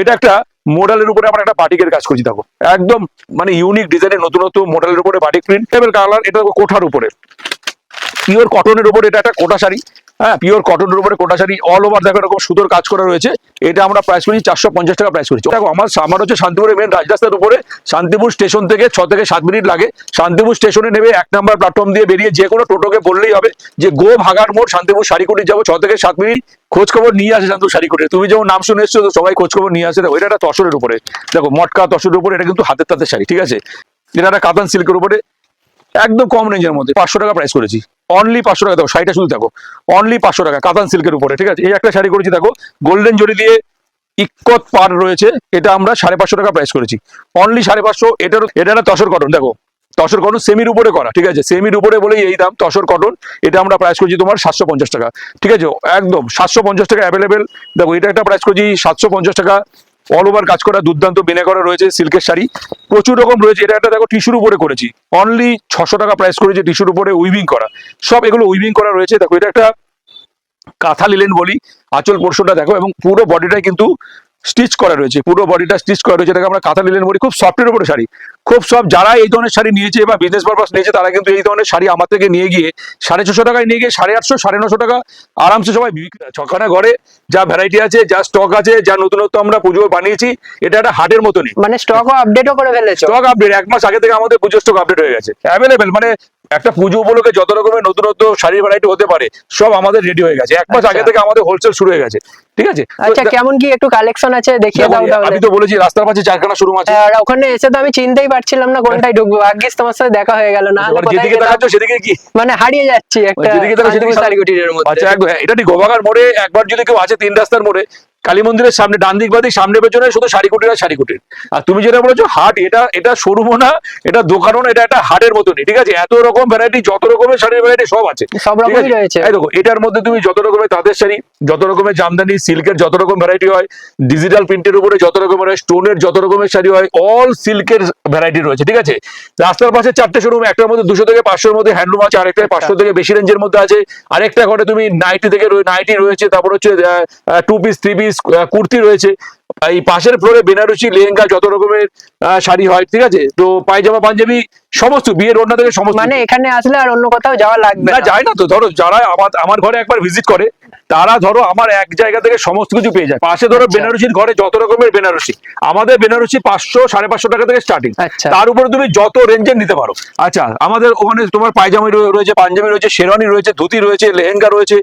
এটা একটা মডেলের উপরে আমরা একটা বাটিকের কাজ করছি, দেখো একদম মানে ইউনিক ডিজাইনের নতুন নতুন মডেলের উপরে বাটিক প্রিন্ট কালার। এটা কোঠার উপরে পিওর কটনের উপরে এটা একটা কোটা শাড়ি। হ্যাঁ, পিওর কটনের উপরে কোটা শাড়ি, অল ওভার দেখো এরকম সুতোর কাজ করা রয়েছে। এটা আমরা প্রাইস করি 450 টাকা প্রাইস করেছি। দেখো আমার হচ্ছে শান্তিপুরের মেন রাজরাস্তার উপরে, শান্তিপুর স্টেশন থেকে 6 থেকে 7 মিনিট লাগে। শান্তিপুর স্টেশনে নেবে 1 নম্বর প্ল্যাটফর্ম দিয়ে বেরিয়ে যে কোনো টোটোকে বললেই হবে যে গো ভাগার মোড় শান্তিপুর শাড়িকুটি যাবো। 6 থেকে 7 মিনিট খোঁজ খবর নিয়ে আসে শান্তিপুর শাড়িকুটি। তুমি যেমন নাম শুনে এসছো তো সবাই খোঁজ খবর নিয়ে আসে। দেখো এটা একটা তসরের উপরে, দেখো মটকা তসরের উপরে, এটা কিন্তু হাতের তাঁতের শাড়ি, ঠিক আছে। এটা একটা কাতান সিল্কের উপরে একদম কম রেঞ্জের মধ্যে 500 টাকা প্রাইস করেছি, অনলি 500 টাকা। দেখো শাড়িটা শুধু দেখো, অনলি 500 টাকা কাতান সিল্কের উপরে, ঠিক আছে। এই একটা শাড়ি করেছি দেখো, গোল্ডেন জরি দিয়ে ইক্কত পার রয়েছে, এটা আমরা 550 টাকা প্রাইস করেছি, অনলি 550। এটা একটা তসর কটন, দেখো তসর কটন সেমির উপরে করা, ঠিক আছে, সেমির উপরে বলেই এই দাম তসর কটন। এটা আমরা প্রাইস করছি তোমার 750 টাকা, ঠিক আছে, একদম 750 টাকা অ্যাভেলেবেল। দেখো এটা একটা প্রাইস করছি 750 টাকা, অল ওভার কাজ করা দুর্দান্ত বিনে করা রয়েছে, সিল্কের শাড়ি প্রচুর রকম রয়েছে। এটা একটা দেখো টিস্যুর উপরে করেছি, অনলি 600 টাকা প্রাইস করেছি, টিস্যুর উপরে উইভিং করা, সব এগুলো উইভিং করা রয়েছে। দেখো এটা একটা কাঁথা লিলেন বলি, আঁচল পোর্শনটা দেখো, এবং পুরো বডিটাই কিন্তু স্টিচ করা রয়েছে, পুরো বডিটা স্টিচ করা রয়েছে, এটাকে আমরা কাঁথা লিলেন বলি। খুব সফটের উপরে শাড়ি, খুব সফট। যারা এই ধরনের শাড়ি নিয়েছে বা বিজনেস পারপাস নিয়েছে তারা কিন্তু এই ধরনের শাড়ি আমার থেকে নিয়ে গিয়ে 650 টাকায় নিয়ে গিয়ে 850 950 টাকা আরামসে সবাই ছখানা ঘরে যা ভ্যারাইটি আছে, যা স্টক আছে, যা নতুনত্ব আমরা পুজো বানিয়েছি, এটা একটা হাটের মতনই। মানে স্টকও আপডেটও করে ফেলেছো? স্টক আপডেট 1 মাস আগে থেকে আমাদের পুজোর স্টক আপডেট হয়ে গেছে, অ্যাভেলেবেল। মানে একটা পুজো উপলক্ষে যত রকমের নতুনত্ব শাড়ির ভ্যারাইটি হতে পারে সব আমাদের রেডি হয়ে গেছে, 1 মাস আগে থেকে আমাদের হোলসেল শুরু হয়ে গেছে, ঠিক আছে। আচ্ছা, কেমন কি একটু কালেকশন আছে দেখিয়ে দাও তাহলে। আমি তো বলেছি রাস্তার পাশে 4খানা শোরুম আছে, আর ওখানে এসে তো আমি চিনতেই পারছিলাম না কোনটায় ঢুকবো। ভাগ্যিস তোমার সাথে দেখা হয়ে গেল, না হলে কোথায় যেদিকে যেতাম। দেখাচ্ছ সেদিকে কি মানে হারিয়ে যাচ্ছি একটা শান্তিপুর শাড়িকুটির মধ্যে। আচ্ছা একদম, এটা ঠিক গোবাগার মোড়ে একবার যদি কেউ আছে 3 রাস্তার মোড়ে, কালী মন্দিরের সামনে ডান দিক বাদিক সামনে পেছনে শুধু শাড়িকুটির আর শাড়িকুটির। আর তুমি যেটা বলেছো হাট, এটা শোরুমও না, এটা দোকানও না, এটা একটা হাটের মতনই, ঠিক আছে। এত রকম ভ্যারাইটি, যত রকমের শাড়ির ভ্যারাইটি সব আছে, সব রকমই রয়েছে। এই দেখো এটার মধ্যে তুমি যত রকমের তাঁতের শাড়ি, যত রকমের জামদানি সিল্কের যত রকম ভ্যারাইটি হয়, ডিজিটাল প্রিন্টের উপরে যত রকমের হয়, স্টোনের যত রকমের শাড়ি হয়, অল সিল্কের ভ্যারাইটি রয়েছে, ঠিক আছে। রাস্তার পাশে 4টে শোরুম, একটার মধ্যে 200 থেকে 500 মধ্যে হ্যান্ডলুম আছে, আরেকটা 500 থেকে বেশি রেঞ্জের মধ্যে আছে, আরেকটা ঘরে তুমি নাইটি থেকে নাইটি রয়েছে, তারপর হচ্ছে 2 পিস 3 পিস কুর্তি রয়েছে। এই পাশের ফ্লোরে বেনারসি লেহেঙ্গা যত রকমের শাড়ি হয়, ঠিক আছে। তো পায়জামা পাঞ্জাবি সমস্ত বিয়ের ওড়না থেকে সমস্ত। মানে এখানে আসলে আর অন্য কোথাও যাওয়া লাগবে না, যায় না তো। ধরো যারা আমার ঘরে একবার ভিজিট করে তারা ধরো আমার এক জায়গা থেকে সমস্ত কিছু পেয়ে যায়। পাশে ধরো বেনারসির ঘরে যত রকমের বেনারসি, আমাদের বেনারসি 500 550 টাকা থেকে স্টার্টিং, তার উপরে তুমি যত রেঞ্জের নিতে পারো। আচ্ছা, আমাদের ওখানে তোমার পায়জামি রয়েছে, পাঞ্জাবি রয়েছে, শেরওয়ানি রয়েছে, ধুতি রয়েছে, লেহেঙ্গা রয়েছে,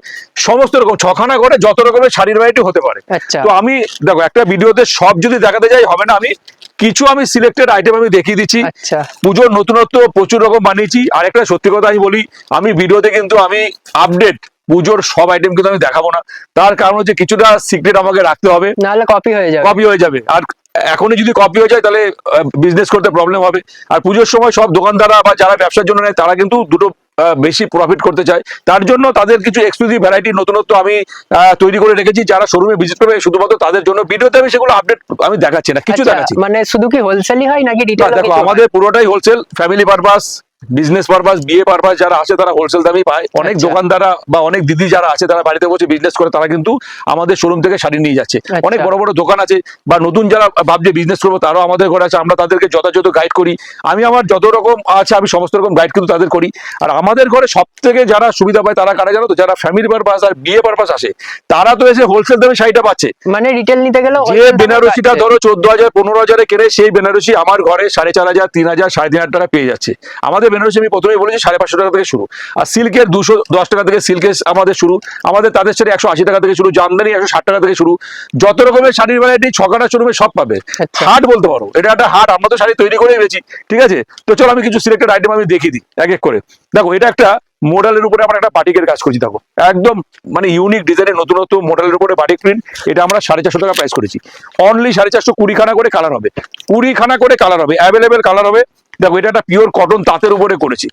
সমস্ত রকম 6খানা ঘরে যত রকমের শাড়ির ভ্যারাইটি হতে পারে। তো আমি দেখো একটা ভিডিওতে সব যদি দেখাতে যাই হবে না, আমি সিলেক্টেড আইটেম আমি দেখিয়ে দিচ্ছি। পুজোর নতুনত্ব প্রচুর রকম বানিয়েছি। আর একটা সত্যি কথা আমি বলি, আমি ভিডিওতে কিন্তু আমি আপডেট পুজোর সব আইটেম কিন্তু আমি দেখাবো না, তার কারণ হচ্ছে কিছুটা সিক্রেট আমাকে রাখতে হবে, নাহলে কপি হয়ে যাবে। আর এখনই যদি কপি হয়ে যায় তাহলে বিজনেস করতে প্রবলেম হবে। আর পুজোর সময় সব দোকানদাররা বা যারা ব্যবসার জন্য নেয় তারা কিন্তু দুটো বেশি প্রফিট করতে চায়, তার জন্য তাদের কিছু এক্সক্লুসিভ ভ্যারাইটি নতুনত্ব আমি তৈরি করে রেখেছি। যারা শোরুমে ভিজিট করবে শুধুমাত্র তাদের জন্য ভিডিওতে আমি সেগুলো আপডেট আমি দেখাচ্ছি না, কিছু দেখাচ্ছি। মানে শুধু কি হোলসেলই হয় নাকি রিটেল? দেখো আমাদের পুরোটাই wholesale, family purpose, business purpose, বিয়ে পারপাস যারা আসে তারা হোলসেল দামই পায়। অনেক দোকানদাররা বা অনেক দিদি যারা আছে তারা বাড়িতে বসে বিজনেস করে, তারা কিন্তু আমাদের শোরুম থেকে শাড়ি নিয়ে যাচ্ছে। অনেক বড় বড় দোকান আছে বা নতুন যারা ভাবছে বিজনেস করবো তারাও আমাদের ঘরে আছে, আমরা তাদেরকে যথাযথ গাইড করি। আমি আমার যত রকম আছে আমি সমস্ত রকম গাইড কিন্তু তাদের করি। আর আমাদের ঘরে সব থেকে যারা সুবিধা পায় তারা কারা জানো তো? যারা ফ্যামিলি পারপাস আর বিয়ে পারপাস আসে তারা তো এসে হোলসেল দামে শাড়িটা পাচ্ছে। মানে রিটেল নিতে গেলে যে বেনারসিটা ধরো 14,000 15,000 কেনে, সেই বেনারসি আমার ঘরে 4,500 3,000 3,500 টাকা পেয়ে যাচ্ছে। আমাদের বেনারসি আমি প্রথমেই বলেছি 550 টাকা থেকে শুরু, আর সিল্কের 210 টাকা থেকে সিল্কের আমাদের শুরু, আমাদের তাদের শাড়ি 180 টাকা থেকে শুরু, জামদানি 160 টাকা থেকে শুরু, যত রকমের শাড়ির ভ্যারাইটি 6খানা শোরুমে সব পাবে। হাট বলতে পারো, এটা একটা হাট, আমরা তো শাড়ি তৈরি করেই বেচি, ঠিক আছে। তো চলো আমি কিছু সিলেক্টেড আইটেম আমি দেখিয়ে দিই এক এক করে। দেখো এটা একটা মডেলের উপরে আমরা একটা বাটিকের কাজ করছি, দেখো একদম মানে ইউনিক ডিজাইনের নতুনত্ব মডেলের উপরে বাটিক প্রিন্ট। এটা আমরা 450 টাকা প্রাইস করেছি, অনলি 450। 20খানা করে কালার হবে, 20খানা করে কালার হবে, অ্যাভেলেবেল কালার হবে। দেখো এটা একটা পিওর কটন তাঁতের উপরে করেছি।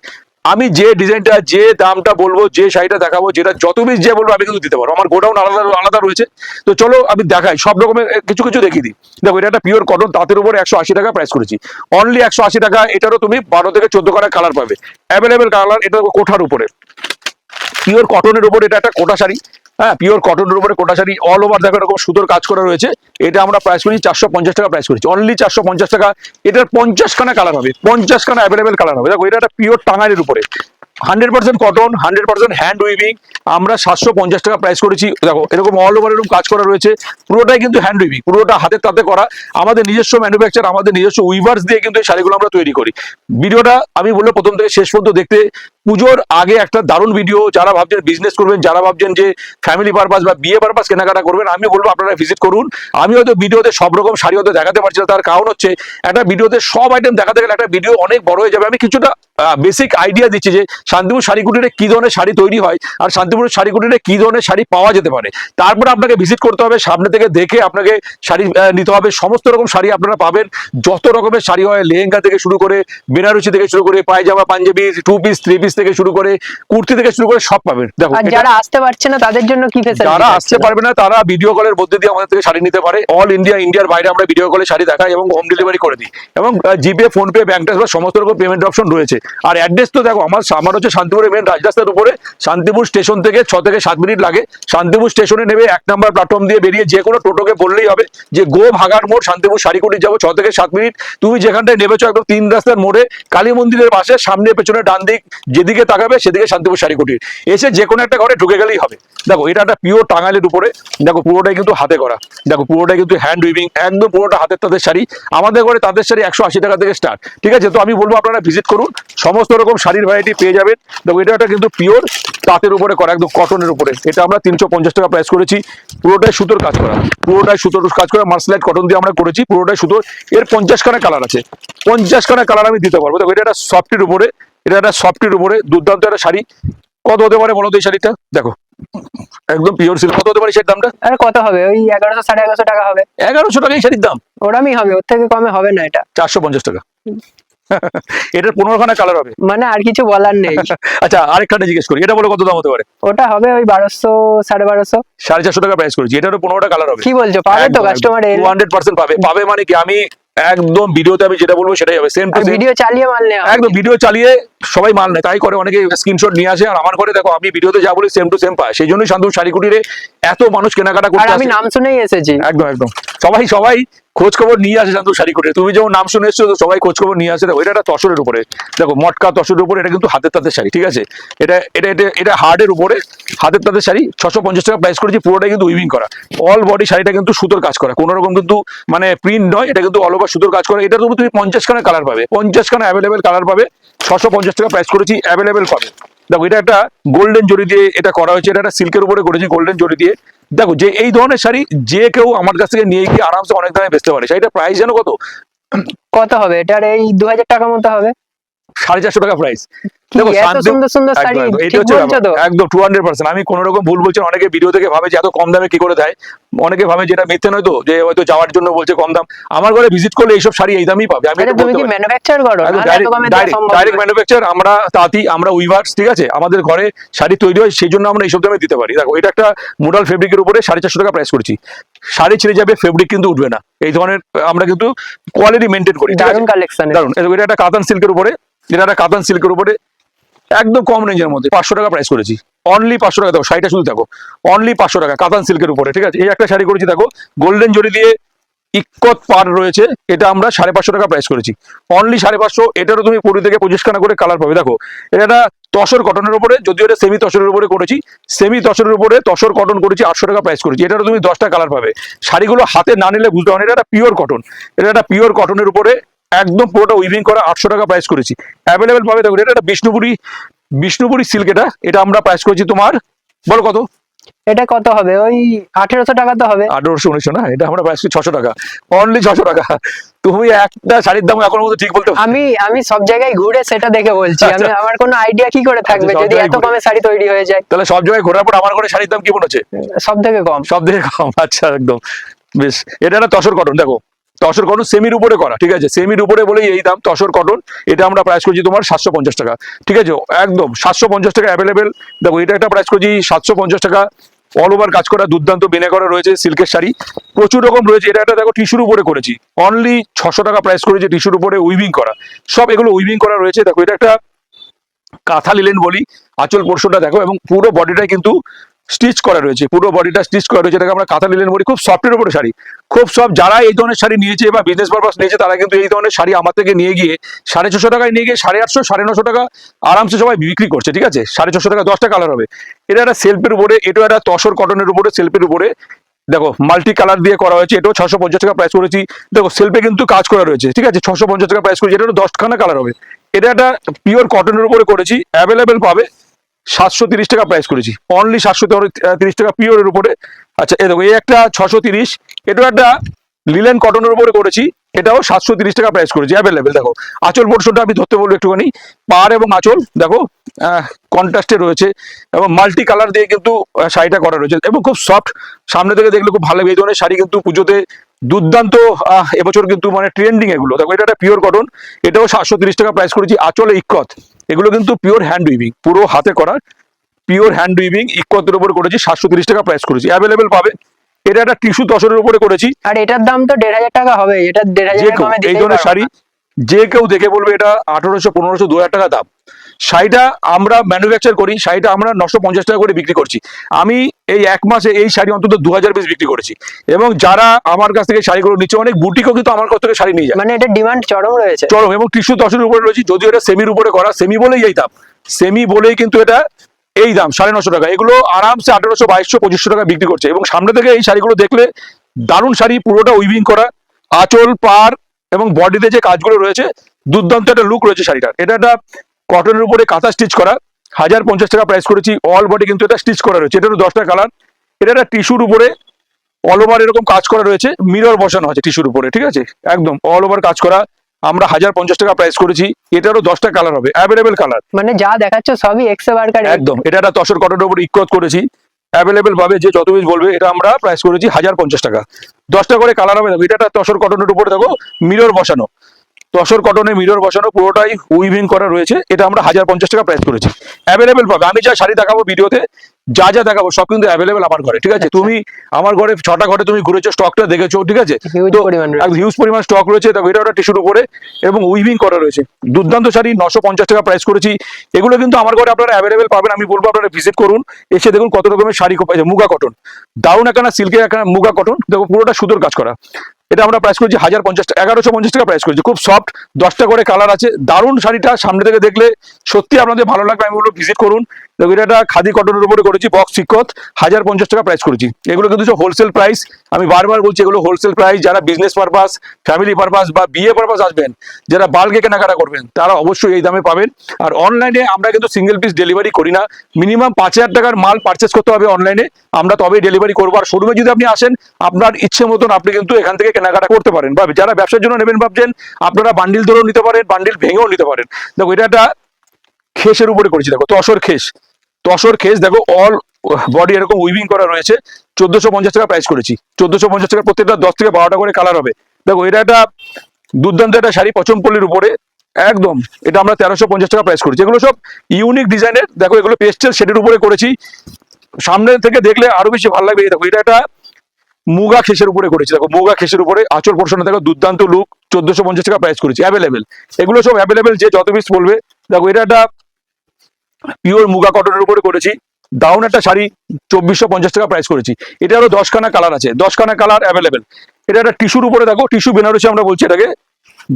আমি যে ডিজাইনটা যে দামটা বলবো, যে শাড়িটা দেখাবো, যেটা যত পিস যে বলবো আমি কিন্তু দিতে পারবো, আমার গোডাউন আলাদা আলাদা রয়েছে। তো চলো আমি দেখাই সব রকমের কিছু কিছু দেখিয়ে দিই। দেখো এটা একটা পিওর কটন তাঁতের উপরে 180 টাকা প্রাইস করেছি, অনলি 180 টাকা। এটারও তুমি 12 থেকে 14খানা কালার পাবে, অ্যাভেলেবেল কালার। এটা কোঠার উপরে পিওর কটনের উপর এটা একটা কোটা শাড়ি, হ্যাঁ, পিওর কটনের উপরে কোটা শাড়ি, অল ওভার দেখো এরকম সুতোর কাজ করা রয়েছে। এটা আমরা প্রাইস করেছি 450 টাকা প্রাইস করেছি, অনলি 450 টাকা। এটার 50 খানা কালার হবে, 50 খানা অ্যাভেলেবেল কালার হবে। দেখো এটা একটা পিওর টাঙ্গাইলের উপরে 100% কটন, 100% হ্যান্ড উইভিং, আমরা 750 টাকা প্রাইস করেছি। দেখো এরকম অল ওভার এরকম কাজ করা রয়েছে, পুরোটাই কিন্তু হ্যান্ড উইভিং, পুরোটা হাতের তাতে করা। আমাদের নিজস্ব ম্যানুফ্যাকচার, আমাদের নিজস্ব উইভার্স দিয়ে কিন্তু এই শাড়িগুলো আমরা তৈরি করি। ভিডিওটা আমি বলবো প্রথম থেকে শেষ পর্যন্ত দেখতে। পুজোর আগে একটা দারুণ ভিডিও, যারা ভাবছেন বিজনেস করবেন, যারা ভাবছেন যে ফ্যামিলি পারপাস বা বিয়ে পারপাস কেনাকাটা করবেন, আমি বলবো আপনারা ভিজিট করুন। আমি হয়তো ভিডিওতে সব রকম শাড়ি হয়তো দেখাতে পারছি না, তার কারণ হচ্ছে একটা ভিডিওতে সব আইটেম দেখাতে গেলে একটা ভিডিও অনেক বড় হয়ে যাবে। আমি কিছুটা বেসিক আইডিয়া দিচ্ছি যে শান্তিপুর শাড়ি কুটিরে কি ধরনের শাড়ি তৈরি হয় আর শান্তিপুরের শাড়ি কুটিরে কি ধরনের শাড়ি পাওয়া যেতে পারে। তারপরে আপনাকে ভিজিট করতে হবে, সামনে থেকে দেখে আপনাকে শাড়ি নিতে হবে। সমস্ত রকম শাড়ি আপনারা পাবেন, যত রকমের শাড়ি হয়, লেহেঙ্গা থেকে শুরু করে, বেনারসি থেকে শুরু করে, পায়জামা পাঞ্জাবি, 2 পিস 3 পিস থেকে শুরু করে, কুর্তি থেকে শুরু করে সব পাবেন। দেখো আর যারা আসতে পারছে না তাদের জন্য কি ফেসিলিটি? যারা আসতে পারবে না তারা ভিডিও কলের মধ্যে দিয়ে আমাদের থেকে শাড়ি নিতে পারে। অল ইন্ডিয়া, ইন্ডিয়ার বাইরে আমরা ভিডিও কলে শাড়ি দেখাই এবং হোম ডেলিভারি করে দিই। এবং জিপে, ফোনপে, ব্যাংক ট্রান্সফার সমস্ত রকম পেমেন্ট অপশন রয়েছে। আর অ্যাড্রেস তো দেখো আমার হচ্ছে শান্তিপুরের মেন রাজরাস্তার উপরে। শান্তিপুর স্টেশন থেকে 6 থেকে 7 মিনিট লাগে। শান্তিপুর স্টেশনে নেবে 1 নম্বর প্ল্যাটফর্ম দিয়ে বেরিয়ে যে কোনো টোটোকে বললেই হবে যে গো ভাগার মোড় শান্তিপুর শাড়িকুটি যাবো, 6 থেকে 7 মিনিট। তুমি যেখানটায় নেমেছো একদম 3 রাস্তার মোড়ে কালী মন্দিরের পাশে, সামনে পেছনে ডান দিক যেদিকে তাকাবে সেদিকে শান্তিপুর শাড়িকুটির। এসে যে কোনো একটা ঘরে ঢুকে গেলেই হবে। দেখো এটা একটা পিওর টাঙ্গাইলের উপরে, দেখো পুরোটাই কিন্তু হাতে করা, দেখো পুরোটাই কিন্তু হ্যান্ড উইভিং, একদম পুরোটা হাতের তাঁতের শাড়ি। আমাদের ঘরে তাঁতের শাড়ি 180 টাকা থেকে স্টার্ট, ঠিক আছে? তো আমি বলবো আপনারা ভিজিট করুন, সমস্ত রকম শাড়ির ভ্যারাইটি পেয়ে যাবেন। দেখো এটা একটা কিন্তু পিওর তাঁতের উপরে করা, একদম কটনের উপরে। এটা আমরা 350 টাকা প্রাইস করেছি। পুরোটাই সুতোর কাজ করা, পুরোটাই সুতোর কাজ করা, মার্সলাইট কটন দিয়ে আমরা করেছি, পুরোটাই সুতোর। এর 50 খানা কালার আছে, 50 খানা কালার আমি দিতে পারবো। দেখো এটা একটা সফটের উপরে, এটা একটা সফটের উপরে দুর্দান্ত একটা শাড়ি। কত হতে পারে বলো তো এই শাড়িটা? দেখো একদম পিওর সিল্ক। কত হতে পারে সেই দামটা? আর কত হবে? ওই 1100 1150 টাকা হবে। 1100 টাকা এই শাড়ির দাম? ওরমই হবে, ওর থেকে কমে হবে না এটা। 450 টাকা। এটার 15 খানা কালার হবে। মানে আর কিছু বলার নেই। আচ্ছা আরেকটা জিজ্ঞেস করি, এটা বলো কত দাম হতে পারে? ওটা হবে ওই 1200 1250। 450 টাকা প্রাইস করেছি, এটারও 15টা কালার হবে। কি বলছো? পাবে তো কাস্টমার? 200% পাবে। পাবে মানে কি, আমি একদম ভিডিওতে আমি যেটা বলবো সেটাই হবে, সেম টু সেম। ভিডিও চালিয়ে মাল নেওয়া একদম ভিডিও চালিয়ে সবাই মাল নেয়, তাই করে অনেকে স্ক্রিনশট নিয়ে আসে। আর আমার ঘরে দেখো আমি ভিডিওতে যা বলি সেম টু সেম পায়, সেই জন্যই শান্তনু শাড়ি কুটিরে এত মানুষ কেনাকাটা আর করতে আমি আসে। নাম শুনেই এসেছি। একদম একদম সবাই সবাই খোঁজ খবর নিয়ে আসে শান্তনু শাড়ি কুটিরে। তুমি যেমন নাম শুনে এসছো, তো সবাই খোঁজ খবর নিয়ে আসে। দেখো এটা একটা তসরের উপরে, দেখো মটকা তসরের উপরে, এটা কিন্তু হাতের তাঁতের শাড়ি, ঠিক আছে? এটা এটা এটা এটা হার্ডের উপরে হাতের তাঁতের শাড়ি, 650 টাকা প্রাইস করেছি। পুরোটাই কিন্তু উইভিং করা, অল বডি শাড়িটা কিন্তু সুতোর কাজ করা, কোনো রকম কিন্তু মানে প্রিন্ট নয়, এটা কিন্তু অল ওভার সুতোর কাজ করা। এটা তুমি 50 খানা কালার পাবে, 50 খানা অ্যাভেলেবেল কালার পাবে। 650 টাকা প্রাইস করেছি, অ্যাভেলেবেল পাবে। দেখো এটা একটা গোল্ডেন জরি দিয়ে এটা করা হয়েছে, এটা একটা সিল্কের উপরে করেছি গোল্ডেন জরি দিয়ে। দেখো যে এই ধরনের শাড়ি যে কেউ আমার কাছ থেকে নিয়ে গিয়ে আরামসে অনেক দামে বেচতে পারে। শাড়িটা প্রাইস জানো কত? কত হবে এটার? এই 2000 টাকা মতো হবে। 450 টাকা প্রাইস। কি দেখো এত সুন্দর সুন্দর শাড়ি? ঠিক বলছো তো? একদম 200%। আমি কোন রকম ভুল বলছি না। অনেকে ভিডিও থেকে ভাবে যে এত কম দামে কি করে দেয়, অনেকে ভাবে যেটা মিথ্যে নয়, তো যে হয়তো যাওয়ার জন্য বলছে কম দাম। আমার ঘরে ভিজিট করলে এইসব শাড়ি এই দামই পাবে। আমি আরে তুমি কি ম্যানুফ্যাকচার করো? নাহলে এত কমে দেওয়া সম্ভব ডাইরেক্ট নয়। ম্যানুফ্যাকচার, আমরা তাঁতি, আমরা উইভার্স, ঠিক আছে? আমাদের ঘরে শাড়ি তৈরি হয়, সেই জন্য আমরা এইসব দামে দিতে পারি। দেখো এটা একটা মোডাল ফেব্রিকের উপরে 450 টাকা প্রাইস করেছি। শাড়ি ছিঁড়ে যাবে, ফেব্রিক কিন্তু উঠবে না, এই ধরনের আমরা কিন্তু কোয়ালিটি মেনটেন করি। দারুণ কালেকশন, দারুণ। এটা একটা কাতান সিল্কের উপরে, এটা একটা কাতান সিল্কের উপরে একদম কম রেঞ্জের মধ্যে 500 টাকা প্রাইস করেছি, অনলি 500 টাকা। দেখো শাড়িটা শুধু দেখো, অনলি 500 টাকা, কাতান সিল্কের উপরে, ঠিক আছে? এই একটা শাড়ি করেছি, দেখো গোল্ডেন জরি দিয়ে ইক্কত পার রয়েছে, এটা আমরা 550 টাকা প্রাইস করেছি, অনলি 550। এটারও তুমি 20 থেকে 25 খানা করে কালার পাবে। দেখো এটা একটা তসর কটনের উপরে, যদিও এটা সেমি তসরের উপরে করেছি, সেমি তসরের উপরে তসর কটন করেছি, 800 টাকা প্রাইস করেছি। এটারও তুমি 10টা কালার পাবে। শাড়িগুলো হাতে না নিলে বুঝতে পারো, এটা একটা পিওর কটন, এটা একটা পিওর কটনের উপরে একদম পুরোটা উইভিং করা, 800 টাকা প্রাইস করেছি, অ্যাভেলেবেল পাবে। দেখো এটা একটা বিষ্ণুপুরি সিল্ক, এটা আমরা প্রাইস করেছি তোমার, বলো কত? এটা কত হবে? ওই 1800 টাকা তো হবে। 1800-1900 না, এটা আমরা প্রাইস 600 টাকা, অনলি 600 টাকা। তুমি একটা শাড়ির দাম এখন মতো ঠিক বলতে আমি সব জায়গায় ঘুরে সেটা দেখে বলছি। আমি আমার কোনো আইডিয়া কি করে থাকবে আচ্ছা, সব যদি জায়গায় এত কমে শাড়ি তৈরি হয়ে যায়? তাহলে সব জায়গায় ঘোরার পর আমার ঘরে শাড়ির দাম কি মনে হচ্ছে? সব থেকে কম। সব থেকে কম, আচ্ছা একদম বেশ। এটা একটা তসর কটন, দেখো তসর কটন সেমির উপরে করা, ঠিক আছে? সেমির উপরে বলেই এই দাম, তসর কটন। এটা আমরা প্রাইস করছি তোমার 750 টাকা, ঠিক আছে? একদম 750 টাকা অ্যাভেলেবেল। দেখো এটা একটা প্রাইস করছি 750 টাকা, অল ওভার কাজ করা, দুর্দান্ত বেনে করা রয়েছে, সিল্কের শাড়ি প্রচুর রকম রয়েছে। এটা একটা দেখো টিস্যুর উপরে করেছি, অনলি 600 টাকা প্রাইস করেছি, টিস্যুর উপরে উইভিং করা, সব এগুলো উইভিং করা রয়েছে। দেখো এটা একটা কাঁথা লিলেন বলি, আঁচল পোর্শনটা দেখো, এবং পুরো বডিটাই কিন্তু স্টিচ করা রয়েছে, পুরো বডিটা স্টিচ করা রয়েছে, এটাকে আমরা কাঁথা লিলেন বলি। খুব সফটের উপরে শাড়ি, খুব সফট। যারা এই ধরনের শাড়ি নিয়েছে বা বিজনেস পারপাস নিয়েছে তারা কিন্তু এই ধরনের শাড়ি আমার থেকে নিয়ে গিয়ে 650 টাকায় নিয়ে গিয়ে 850 950 টাকা আরামসে সবাই বিক্রি করছে, ঠিক আছে। 650 টাকা 10টা কালার হবে। এটা একটা সেলফের উপরে, এটা একটা তসর কটনের উপরে সেলফের উপরে দেখো মাল্টি কালার দিয়ে করা হয়েছে। এটাও 650 টাকা প্রাইস করেছি। দেখো সেলফে কিন্তু কাজ করা রয়েছে, ঠিক আছে। 650 টাকা প্রাইস করেছি। এটা 10খানা কালার হবে। এটা একটা পিওর কটনের উপরে করেছি, অ্যাভেলেবেল পাবে। 730 টাকা প্রাইস করেছি, অনলি 730 টাকা পিওরের উপরে। আচ্ছা এই দেখো এই একটা 630, এটাও একটা লিলেন কটনের উপরে করেছি, এটাও 730 টাকা প্রাইস করেছি, অ্যাভেলেবেল। দেখো আঁচল পোর্শনটা আমি ধরতে বলবো একটুখানি, পাড় এবং আঁচল দেখো কন্ট্রাস্টে রয়েছে এবং মাল্টি কালার দিয়ে কিন্তু শাড়িটা করা রয়েছে এবং খুব সফট। সামনে থেকে দেখলে খুব ভালো লাগবে। এই ধরনের শাড়ি কিন্তু পুজোতে দুর্দান্ত এবছর কিন্তু মানে ট্রেন্ডিং এগুলো। দেখো এটা একটা পিওর কটন, এটাও 730 টাকা প্রাইস করেছি। আঁচলে ইক্কত, এগুলো কিন্তু পিওর হ্যান্ড উইভিং, পুরো হাতে করা পিওর হ্যান্ড উইভিং ইক্কতের উপর করেছি, 730 টাকা প্রাইস করেছি, অ্যাভেলেবেল পাবে। এটা একটা টিস্যু তসরের উপরে করেছি। আর এটার দাম তো 1500 টাকা হবে, এটা 1500 কমে এই দিতেই ধরনের পারবো শাড়ি না। যে কেউ দেখে বলবে এটা 1800 1500 2000 টাকা দাম। শাড়িটা আমরা ম্যানুফ্যাকচার করি, শাড়িটা আমরা 950 টাকা করে বিক্রি করছি। আমি এই এক মাসে এই শাড়ি অন্তত 2000 পিস বিক্রি করেছি এবং যারা আমার কাছ থেকে শাড়িগুলো নিচ্ছে অনেক বুটিকও কিন্তু আমার কাছ থেকে শাড়ি নিয়ে যায়। মানে এটা ডিমান্ড চরম রয়েছে, চরম। এবং টিস্যু তসরের উপরে রয়েছে, যদিও এটা সেমির উপরে করা, সেমি বলেই এই দাম, সেমি বলেই কিন্তু এটা এই দাম 950 টাকা। এগুলো আরামসে 1800 2200 2500 টাকা বিক্রি করছে। এবং সামনে থেকে এই শাড়িগুলো দেখলে দারুণ শাড়ি, পুরোটা উইভিং করা, আঁচল পার এবং বডিতে যে কাজগুলো রয়েছে দুর্দান্ত একটা লুক রয়েছে শাড়িটার। এটা একটা কটনের উপরে কাঁথা স্টিচ করা, 1050 টাকা প্রাইস করেছি। অল বডি কিন্তু এটা স্টিচ করা রয়েছে, এটারও 10টা কালার। এটা একটা টিস্যুর উপরে অল ওভার এরকম কাজ করা রয়েছে, মিরর বসানো আছে টিস্যুর উপরে, ঠিক আছে, একদম অল ওভার কাজ করা। আমরা 1050 টাকা প্রাইস করেছি। এটারও 10টা কালার হবে, অ্যাভেলেবেল কালার। মানে যা দেখাচ্ছ সবই এক্সে বার্কার। একদম। এটা একটা তসর কটনের উপর ইক্কত করেছি, অ্যাভেলেবেল ভাবে যে যত পিস বলবে। এটা আমরা প্রাইস করেছি 1050 টাকা, 10টা করে কালার হবে। দেখো এটা একটা তসর কটনের উপরে দেখো মিরর বসানো, তসর কটনে মিরর বসানো, পুরোটাই উইভিং করা রয়েছে। এটা আমরা 1050 টাকা প্রাইস করেছি, অ্যাভেলেবেল পাবে। আমি যা শাড়ি দেখাবো ভিডিওতে, যা যা দেখাবো সব কিন্তু অ্যাভেলেবেল আমার ঘরে, ঠিক আছে। তুমি আমার ঘরে 6টা ঘরে তুমি ঘুরেছো, স্টকটা দেখেছো, ঠিক আছে। হিউজ তো পরিমাণ রয়েছে। হিউজ পরিমাণ স্টক রয়েছে। দেখো এটা একটা টিস্যুর উপরে এবং উইভিং করা রয়েছে, দুর্দান্ত শাড়ি। 950 টাকা প্রাইস করেছি। এগুলো কিন্তু আমার ঘরে আপনারা অ্যাভেলেবেল পাবেন। আমি বলবো আপনারা ভিজিট করুন, এসে দেখুন কত রকমের শাড়ি। মুগা কটন, দারুণ একখানা সিল্কের একখানা মুগা কটন, দেখো পুরোটা সুতোর কাজ করা। এটা আমরা প্রাইস করেছি 1150 টাকা প্রাইস করেছি। খুব সফট, 10টা করে কালার আছে, দারুণ শাড়িটা। সামনে থেকে দেখলে সত্যি আপনাদের ভালো লাগবে, আমি বলবো ভিজিট করুন। দেখো এটা একটা খাদি কটনের উপরে করেছি, বক্স সিকত, 1050 টাকা প্রাইস করেছি। এগুলো কিন্তু সব হোলসেল প্রাইস, আমি বারবার বলছি এগুলো হোলসেল প্রাইস। যারা বিজনেস পারপাস, ফ্যামিলি পারপাস বা বিয়ে পারপাস আসবেন, যারা বাল্কে কেনাকাটা করবেন, তারা অবশ্যই এই দামে পাবেন। আর অনলাইনে আমরা কিন্তু সিঙ্গেল পিস ডেলিভারি করি না, মিনিমাম 5000 টাকার মাল পারচেস করতে হবে অনলাইনে, আমরা তবেই ডেলিভারি করবো। আর শোরুমে যদি আপনি আসেন, আপনার ইচ্ছে মতন আপনি কিন্তু এখান থেকে কেনাকাটা করতে পারেন। বা যারা ব্যবসার জন্য নেবেন ভাবছেন, আপনারা বান্ডিল ধরেও নিতে পারেন, বান্ডিল ভেঙেও নিতে পারেন। দেখো এটা একটা খেসের উপরে করেছি, দেখো তসর খেস, তসর খেস দেখো অল বডি এরকম উইভিং করা রয়েছে। 1450 টাকা প্রাইস করেছি, 1450 টাকা। প্রত্যেকটা 10 থেকে 12টা করে কালার হবে। দেখো এটা একটা দুর্দান্ত একটা শাড়ি, পচনপল্লির উপরে একদম। এটা আমরা 1350 টাকা প্রাইস করেছি। এগুলো সব ইউনিক ডিজাইনের, দেখো এগুলো পেস্টেল শেডের উপরে করেছি। সামনে থেকে দেখলে আরো বেশি ভালো লাগবে। দেখো এটা একটা মুগা খেসের উপরে করেছি, দেখো মুগা খেসের উপরে আঁচল পোর্শনে দেখো দুর্দান্ত লুক, 1450 টাকা প্রাইস করেছি, অ্যাভেলেবেল। এগুলো সব অ্যাভেলেবেল, যে যত পিস বলবে। দেখো এটা একটা পিওর মুগা কটনের উপরে করেছি, দাউন একটা শাড়ি, 2450 টাকা প্রাইস করেছি। এটারও 10খানা কালার আছে, 10খানা কালার অ্যাভেলেবেল। এটা একটা টিস্যুর উপরে দেখো, টিস্যু বেনারসি আমরা বলছি এটাকে,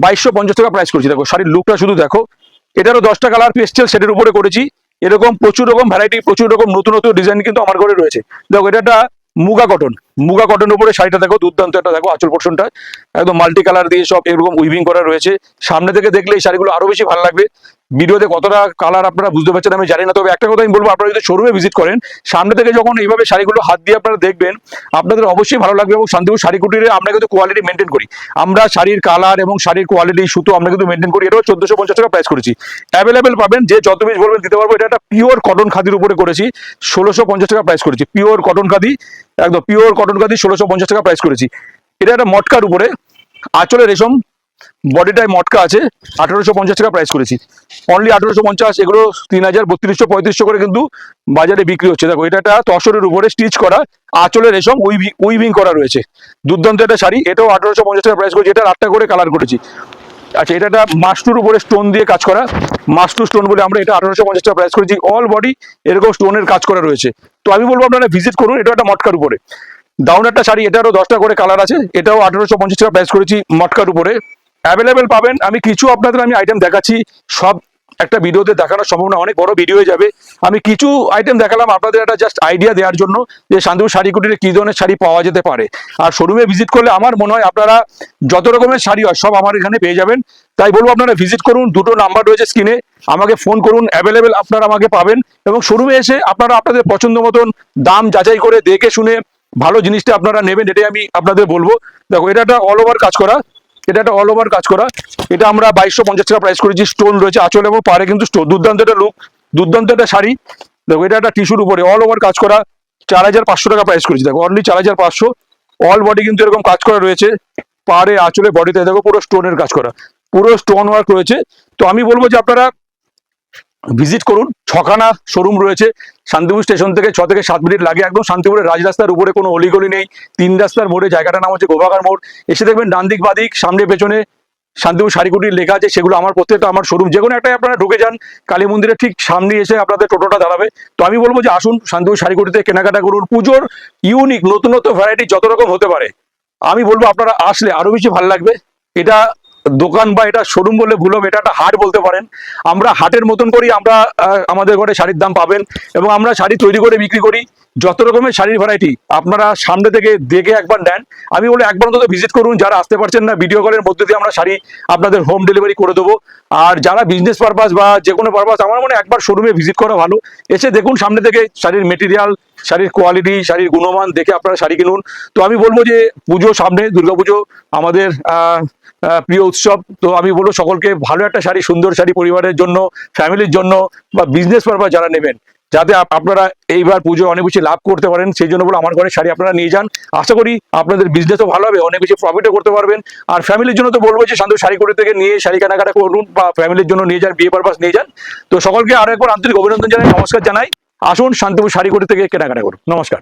2250 টাকা প্রাইস করেছি। দেখো শাড়ির লুকটা শুধু দেখো। এটারও 10টা কালার পেস্টেল শেডের উপরে করেছি। এরকম প্রচুর রকম ভ্যারাইটি, প্রচুর রকম নতুন নতুন ডিজাইন কিন্তু আমার ঘরে রয়েছে। দেখো এটা একটা মুগা কটন, মুগা কটনের উপরে শাড়িটা দেখো, দুর্দান্ত একটা দেখো আঁচল পোর্শনটা একদম মাল্টি কালার দিয়ে সব এরকম উইভিং করা রয়েছে। সামনে থেকে দেখলে এই শাড়িগুলো আরো বেশি ভালো লাগবে। ভিডিওতে কতটা কালার আপনারা বুঝতে পারছেন আমি জানি না, তবে একটা কথা আমি বলবো, আপনারা যদি শোরুমে ভিজিট করেন, সামনে থেকে যখন এইভাবে শাড়িগুলো হাত দিয়ে আপনারা দেখবেন, আপনাদের অবশ্যই ভালো লাগবে। এবং শান্তিপুর শাড়ি কুটিরে আমরা কিন্তু কোয়ালিটি মেনটেন করি, আমরা শাড়ির কালার এবং শাড়ির কোয়ালিটি সুতো আমরা কিন্তু মেনটেন করি। এটাও 1450 টাকা প্রাইস করেছি, অ্যাভেলেবেল পাবেন, যে যত পিস বলবেন দিতে পারবো। এটা একটা পিওর কটন খাদির উপরে করেছি, 1650 টাকা প্রাইস করেছি। পিওর কটন খাদি, একদম পিওর কটন খাদি, 1650 টাকা প্রাইস করেছি। এটা একটা মটকার উপরে, আঁচলে রেশম, বডিটায় মটকা আছে, 1850 টাকা প্রাইস করেছি, অনলি 1850। এগুলো 3000 3200 3500 করে কিন্তু বাজারে বিক্রি হচ্ছে। দেখো এটা একটা তসরের উপরে স্টিচ করা, আঁচলে রেশম উইভিং করা রয়েছে, দুর্দান্ত একটা শাড়ি। এটাও 1850 টাকা প্রাইস করেছি। এটা 8টা করে কালার করেছি। আচ্ছা, এটা একটা মাস্টুর উপরে স্টোন দিয়ে কাজ করা, মাস্টু স্টোন বলে আমরা এটা 1850 টাকা প্রাইস করেছি। অল বডি এরকম স্টোনের কাজ করা রয়েছে। তো আমি বলবো আপনারা ভিজিট করুন। এটা একটা মটকার উপরে দাউন একটা শাড়ি, এটারও 10টা করে কালার আছে, এটাও 1850 টাকা প্রাইস করেছি মটকার উপরে। অ্যাভেলেবেল পাবেন। আমি কিছু আপনাদের আইটেম দেখাচ্ছি, সব একটা ভিডিওতে দেখানোর সম্ভব না, অনেক বড় ভিডিও হয়ে যাবে। আমি কিছু আইটেম দেখালাম আপনাদের একটা জাস্ট আইডিয়া দেওয়ার জন্য যে শান্তিপুর শাড়ি কুটিরে কি ধরনের শাড়ি পাওয়া যেতে পারে। আর শোরুমে ভিজিট করলে আমার মনে হয় আপনারা যত রকমের শাড়ি হয় সব আমার এখানে পেয়ে যাবেন। তাই বলবো আপনারা ভিজিট করুন। দুটো নাম্বার রয়েছে স্ক্রিনে, আমাকে ফোন করুন, অ্যাভেলেবেল আপনারা আমাকে পাবেন। এবং শোরুমে এসে আপনারা আপনাদের পছন্দ মতন দাম যাচাই করে দেখে শুনে ভালো জিনিসটা আপনারা নেবেন, এটাই আমি আপনাদের বলবো। দেখো, এটা একটা অল ওভার কাজ করা, এটা একটা অল ওভার কাজ করা, এটা আমরা 2250 টাকা প্রাইস করেছি। স্টোন রয়েছে আঁচল এবং পাড়ে কিন্তু স্টোন, দুর্দান্ত একটা লুক, দুর্দান্ত একটা শাড়ি। দেখো, এটা একটা টিস্যুর উপরে অল ওভার কাজ করা, 4500 টাকা প্রাইস করেছি। দেখো, অনলি 4500। অল বডি কিন্তু এরকম কাজ করা রয়েছে, পাড়ে আঁচলে বডিতে দেখো পুরো স্টোনের কাজ করা, পুরো স্টোন ওয়ার্ক রয়েছে। তো আমি বলবো যে আপনারা ভিজিট করুন। 6খানা শোরুম রয়েছে, শান্তিপুর স্টেশন থেকে 6 থেকে 7 মিনিট লাগে, একদম শান্তিপুরের রাজরাস্তার উপরে, কোনো অলিগলি নেই। 3 রাস্তার মোড়ে, জায়গাটার নাম হচ্ছে গোভাগার মোড়। এসে দেখবেন ডান দিক বাদিক সামনে পেছনে শান্তিপুর শাড়ি কুটির লেখা আছে, সেগুলো আমার প্রত্যেকটা আমার শোরুম। যে কোনো একটাই আপনারা ঢুকে যান, কালী মন্দিরের ঠিক সামনে এসে আপনাদের টোটোটা দাঁড়াবে। তো আমি বলবো যে আসুন শান্তিপুর শাড়ি কুটিতে কেনাকাটা করুন। পুজোর ইউনিক নতুন নতুন ভ্যারাইটি যত রকম হতে পারে, আমি বলবো আপনারা আসলে আরো বেশি ভালো লাগবে। এটা দোকান বা এটা শোরুম বললে ভুল হবে, এটা একটা হাট বলতে পারেন। আমরা হাটের মতন করি, আমরা আমাদের ঘরে শাড়ির দাম পাবেন, এবং আমরা শাড়ি তৈরি করে বিক্রি করি। যত রকমের শাড়ির ভ্যারাইটি আপনারা সামনে থেকে দেখে একবার নেন। আমি বলি একবার অন্তত ভিজিট করুন। যারা আসতে পারছেন না, ভিডিও কলের মধ্যে দিয়ে আমরা শাড়ি আপনাদের হোম ডেলিভারি করে দেবো। আর যারা বিজনেস পারপাস বা যে কোনো পারপাস, আমার মনে হয় একবার শোরুমে ভিজিট করা ভালো। এসে দেখুন সামনে থেকে শাড়ির মেটেরিয়াল, শাড়ির কোয়ালিটি, শাড়ির গুণমান দেখে আপনারা শাড়ি কিনুন। তো আমি বলবো যে পুজো সামনে, দুর্গাপুজো আমাদের প্রিয় উৎসব। তো আমি বলবো সকলকে ভালো একটা শাড়ি, সুন্দর শাড়ি পরিবারের জন্য, ফ্যামিলির জন্য বা বিজনেস পারপাস যারা নেবেন, যাতে আপনারা এইবার পুজো অনেক বেশি লাভ করতে পারেন, সেই জন্য বলে আমার ঘরে শাড়ি আপনারা নিয়ে যান। আশা করি আপনাদের বিজনেসও ভালো হবে, অনেক বেশি প্রফিটও করতে পারবেন। আর ফ্যামিলির জন্য তো বলবো যে শান্তিপুর শাড়ি কুটির থেকে নিয়ে শাড়ি কেনাকাটা করুন, বা ফ্যামিলির জন্য নিয়ে যান, বিয়ে পারপাস নিয়ে যান। তো সকলকে আরো একবার আন্তরিক অভিনন্দন জানাই, নমস্কার জানাই। আসুন শান্তিপুর শাড়ি কুটির থেকে কেনাকাটা করুন। নমস্কার।